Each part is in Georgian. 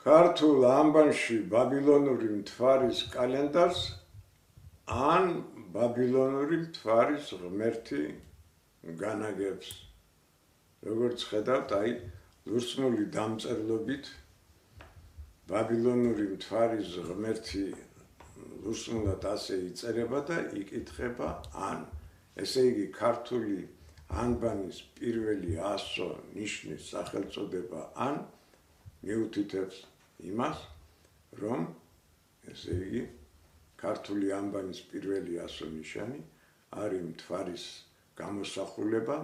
ქართულ ამბანში ბაბილონური მთვარის კალენდარს ან ბაბილონური მთვარის ღმერთი განაგებს. როგორც ხედავთ, ლურსმული დამწერლობით ბაბილონური მთვარის ღმერთი ლურსმულად ასე იწერება და იკითხება ან. ესე იგი, ქართული ანბანის პირველი ასო ნიშნის სახელწოდება ან მიუთითებს იმას, რომ ესე იგი ქართული ანბანის პირველი ასო ნიშანი არის მთვარის გამოსახულება,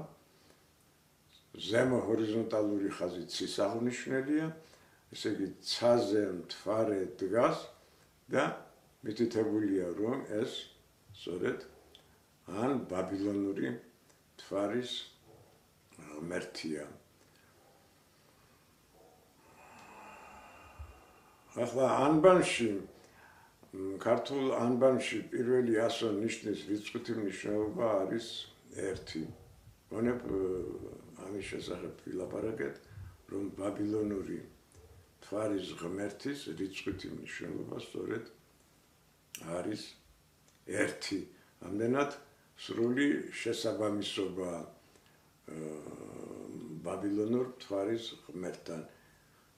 ზემო ჰორიზონტალური ხაზით ცის აღნიშნულია, ესე იგი ცაზე მთვარე დგას და მითითებულია, რომ ეს სწორედ ან ბაბილონური მთვარის ღმერთია. ახლა ანბანში, ქართულ ანბანში პირველი ასო ნიშნის რიცხვითი მნიშვნელობა არის 1. გონებ ამის შესახებ ვილაპარაკეთ, რომ ბაბილონური მთვარის ღმერთის რიცხვითი მნიშვნელობა სწორედ არის 1. ამდენად სრული შესაბამისობა ბაბილონურ მთვარის ღმერთთან.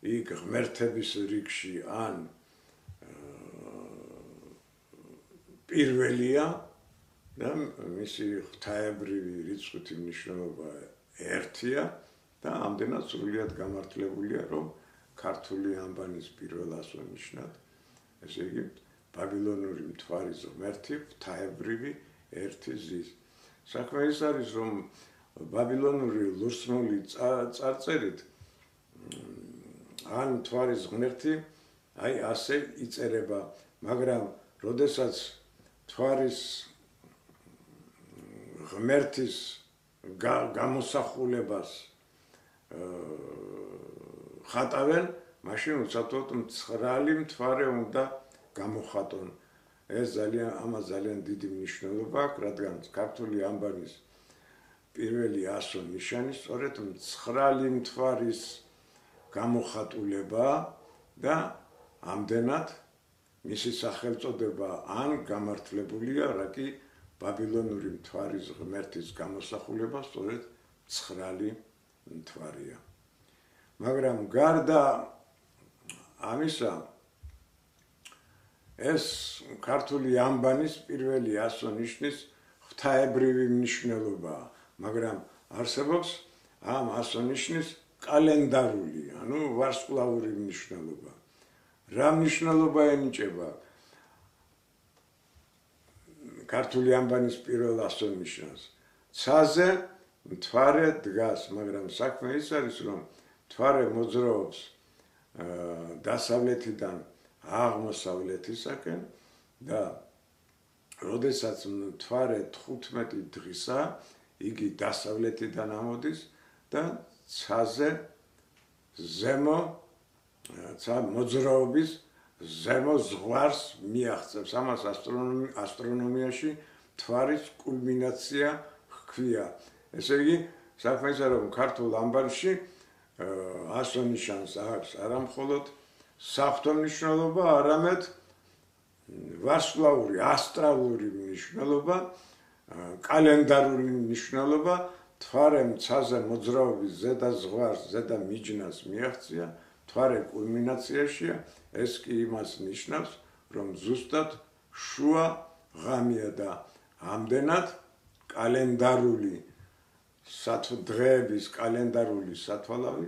იქ ღმერთების რიგში ან პირველია და მისი ღვთაებრივი რიცხვითი მნიშვნელობა 1-ია და ამდენად სრულიად გამართლებულია, რომ ქართული ანბანის პირველ ასო ნიშნად, ესე იგი ბაბილონური მთვარის ღმერთი ღვთაებრივი 1 ზის. საქმე ის არის, რომ ბაბილონური ლურსმული წარწერით ან მთვარის ღმერთი ასე იწერება, მაგრამ როდესაც მთვარის ღმერთის გამოსახულებას ხატავენ, მაშინ უცბად მცხრალი მთვარე უნდა გამოხატონ. ამას ძალიან დიდი მნიშვნელობა აქვს, რადგან ქართული ანბანის პირველი ასო ნიშანი სწორედ მცხრალი მთვარის გამოხატულება და ამდენად მისი სახელწოდება ან გამართლებულია, რა კი ბაბილონური მთვარის ღმერთის გამოსახულება სწორედ მცხრალი მთვარია. მაგრამ გარდა ამისა, ეს ქართული ანბანის პირველი ასო ნიშნის ღვთაებრივი მნიშვნელობაა, მაგრამ არსებობს ამ ასო ნიშნის კალენდარული, ანუ ვარსკვლავური მნიშვნელობა. რა მნიშვნელობა ენიჭება ქართული ანბანის პირველ ასო ნიშნას? ცაზე მთვარე დგას, მაგრამ საქმე ის არის, რომ მთვარე მოძრაობს დასავლეთიდან აღმოსავლეთისაკენ და როდესაც მთვარე 15 დღისა, იგი დასავლეთიდან ამოდის და ცაზე მოძრაობის ზემო ზღვარს მიაღწევს. ამას ასტრონომიაში მთვარის კულმინაცია ჰქვია. ესე იგი, საქმე ისაა, რომ ქართულ ანბანში ასო ნიშანს აქვს არა მხოლოდ საღვთო მნიშვნელობა, არამედ ვარსკვლავური, ასტრალური მნიშვნელობა, კალენდარული მნიშვნელობა, მთვარე ცაზე მოძრაობის ზედა ზღვარს, ზედა მიჯნას მიაღწია, მთვარე კულმინაციაშია, ეს კი იმას ნიშნავს, რომ ზუსტად შუა ღამეა და ამდენად კალენდარული დღეების კალენდარული სათვალავი,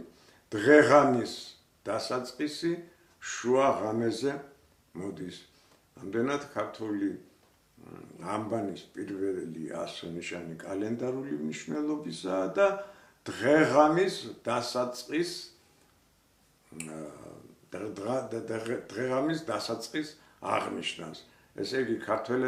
დღე-ღამის დასაწყისი შუა ღამეზე მოდის. ამდენად ქართული ანბანის პირველი ასო ნიშანი კალენდარული მნიშვნელობისაა და დღე-ღამის დასაწყის აღნიშნავს. ესე იგი, ქართველები